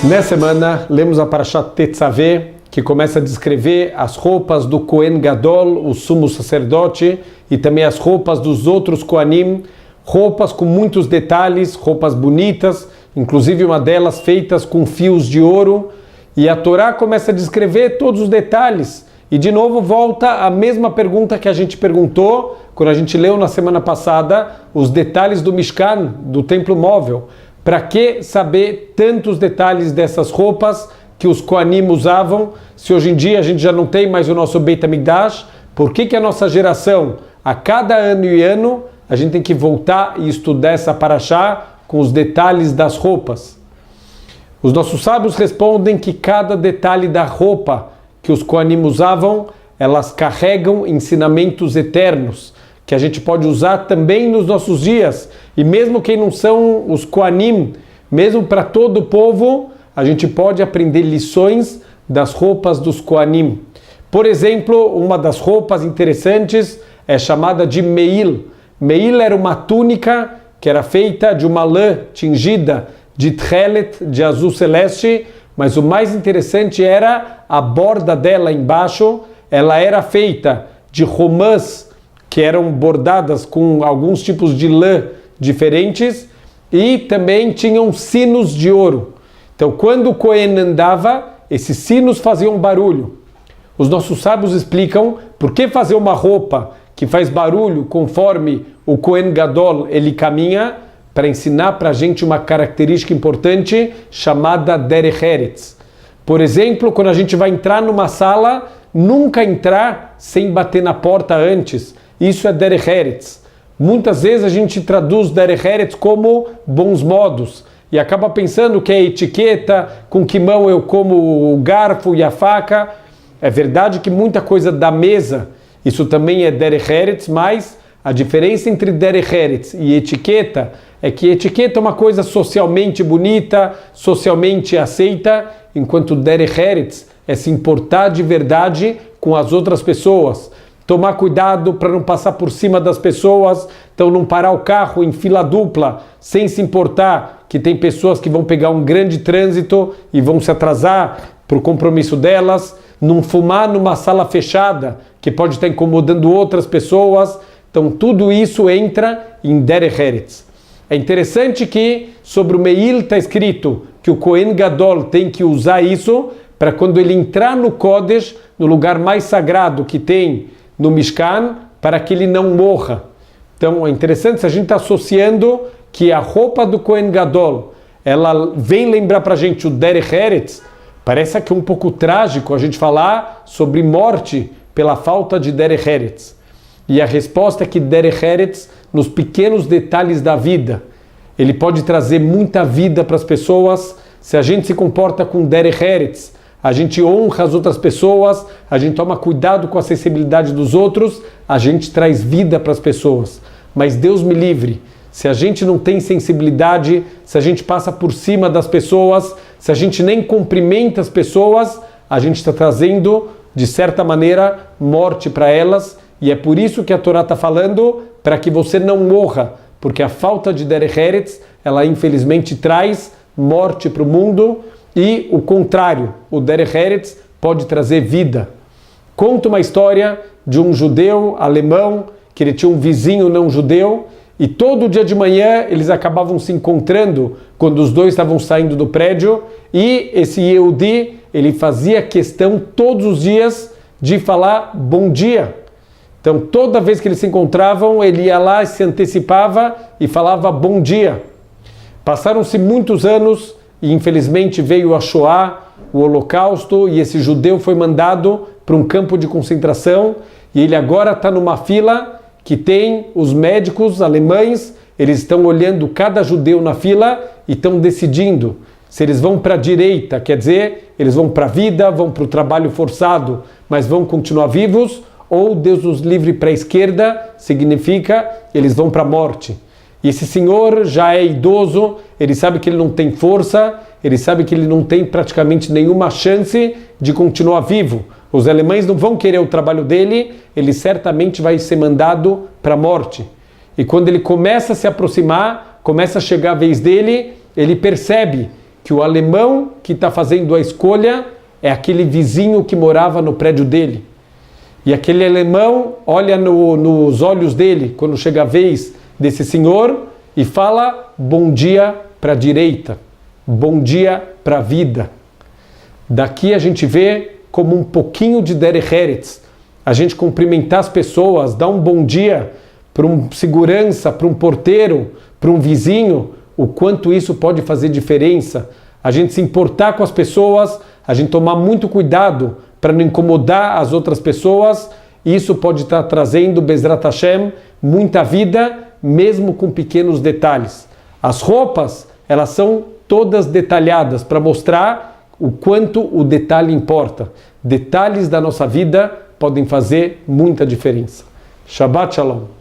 Nessa semana, lemos a Parashat Tetzaveh, que começa a descrever as roupas do Kohen Gadol, o sumo sacerdote, e também as roupas dos outros Kohanim, roupas com muitos detalhes, roupas bonitas, inclusive uma delas feitas com fios de ouro, e a Torá começa a descrever todos os detalhes. E de novo volta a mesma pergunta que a gente perguntou quando a gente leu na semana passada os detalhes do Mishkan, do templo móvel. Para que saber tantos detalhes dessas roupas que os Kohanim usavam, se hoje em dia a gente já não tem mais o nosso Beit HaMikdash? Por que a nossa geração, a cada ano e ano, a gente tem que voltar e estudar essa Parashá com os detalhes das roupas? Os nossos sábios respondem que cada detalhe da roupa que os Kohanim usavam, elas carregam ensinamentos eternos, que a gente pode usar também nos nossos dias. E mesmo quem não são os Kohanim, mesmo para todo o povo, a gente pode aprender lições das roupas dos Kohanim. Por exemplo, uma das roupas interessantes é chamada de Meil. Meil era uma túnica que era feita de uma lã tingida de tchelet, de azul celeste, mas o mais interessante era a borda dela embaixo. Ela era feita de romãs que eram bordadas com alguns tipos de lã diferentes e também tinham sinos de ouro. Então, quando o Kohen andava, esses sinos faziam barulho. Os nossos sábios explicam por que fazer uma roupa que faz barulho conforme o Kohen Gadol ele caminha, para ensinar para a gente uma característica importante chamada Derech Eretz. Por exemplo, quando a gente vai entrar numa sala, nunca entrar sem bater na porta antes. Isso é Derech Eretz. Muitas vezes a gente traduz Derech Eretz como bons modos e acaba pensando que é etiqueta, com que mão eu como o garfo e a faca. É verdade que muita coisa da mesa, isso também é Derech Eretz, mas a diferença entre Derech Eretz e etiqueta é que etiqueta é uma coisa socialmente bonita, socialmente aceita, enquanto Derech Eretz é se importar de verdade com as outras pessoas. Tomar cuidado para não passar por cima das pessoas, então não parar o carro em fila dupla, sem se importar que tem pessoas que vão pegar um grande trânsito e vão se atrasar para o compromisso delas, não fumar numa sala fechada, que pode estar incomodando outras pessoas. Então tudo isso entra em Derech Eretz. É interessante que sobre o Meil está escrito que o Kohen Gadol tem que usar isso para quando ele entrar no Kodesh, no lugar mais sagrado que tem no Mishkan, para que ele não morra. Então é interessante se a gente está associando que a roupa do Kohen Gadol, ela vem lembrar para a gente o Derech Eretz. Parece que é um pouco trágico a gente falar sobre morte pela falta de Derech Eretz. E a resposta é que Derech Eretz, nos pequenos detalhes da vida, ele pode trazer muita vida para as pessoas. Se a gente se comporta com Derech Eretz, a gente honra as outras pessoas, a gente toma cuidado com a sensibilidade dos outros, a gente traz vida para as pessoas. Mas Deus me livre, se a gente não tem sensibilidade, se a gente passa por cima das pessoas, se a gente nem cumprimenta as pessoas, a gente está trazendo, de certa maneira, morte para elas. E é por isso que a Torá está falando, para que você não morra, porque a falta de Derech Eretz, ela infelizmente traz morte para o mundo, e o contrário, o Derech Eretz pode trazer vida. Conta uma história de um judeu alemão, que ele tinha um vizinho não judeu, e todo dia de manhã eles acabavam se encontrando quando os dois estavam saindo do prédio, e esse Yehudi, ele fazia questão todos os dias de falar bom dia. Então toda vez que eles se encontravam, ele ia lá e se antecipava e falava bom dia. Passaram-se muitos anos e infelizmente veio a Shoah, o Holocausto, e esse judeu foi mandado para um campo de concentração, e ele agora está numa fila que tem os médicos alemães, eles estão olhando cada judeu na fila e estão decidindo se eles vão para a direita, quer dizer, eles vão para a vida, vão para o trabalho forçado, mas vão continuar vivos, ou Deus nos livre para a esquerda, significa eles vão para a morte. E esse senhor já é idoso, ele sabe que ele não tem força, ele sabe que ele não tem praticamente nenhuma chance de continuar vivo. Os alemães não vão querer o trabalho dele, ele certamente vai ser mandado para a morte. E quando ele começa a se aproximar, começa a chegar a vez dele, ele percebe que o alemão que está fazendo a escolha é aquele vizinho que morava no prédio dele. E aquele alemão olha nos olhos dele, quando chega a vez desse senhor, e fala bom dia para a direita, bom dia para a vida. Daqui a gente vê como um pouquinho de Derech Eretz, a gente cumprimentar as pessoas, dar um bom dia para um segurança, para um porteiro, para um vizinho, o quanto isso pode fazer diferença. A gente se importar com as pessoas, a gente tomar muito cuidado para não incomodar as outras pessoas. Isso pode estar trazendo, Bezrat Hashem, muita vida, mesmo com pequenos detalhes. As roupas, elas são todas detalhadas para mostrar o quanto o detalhe importa. Detalhes da nossa vida podem fazer muita diferença. Shabbat Shalom.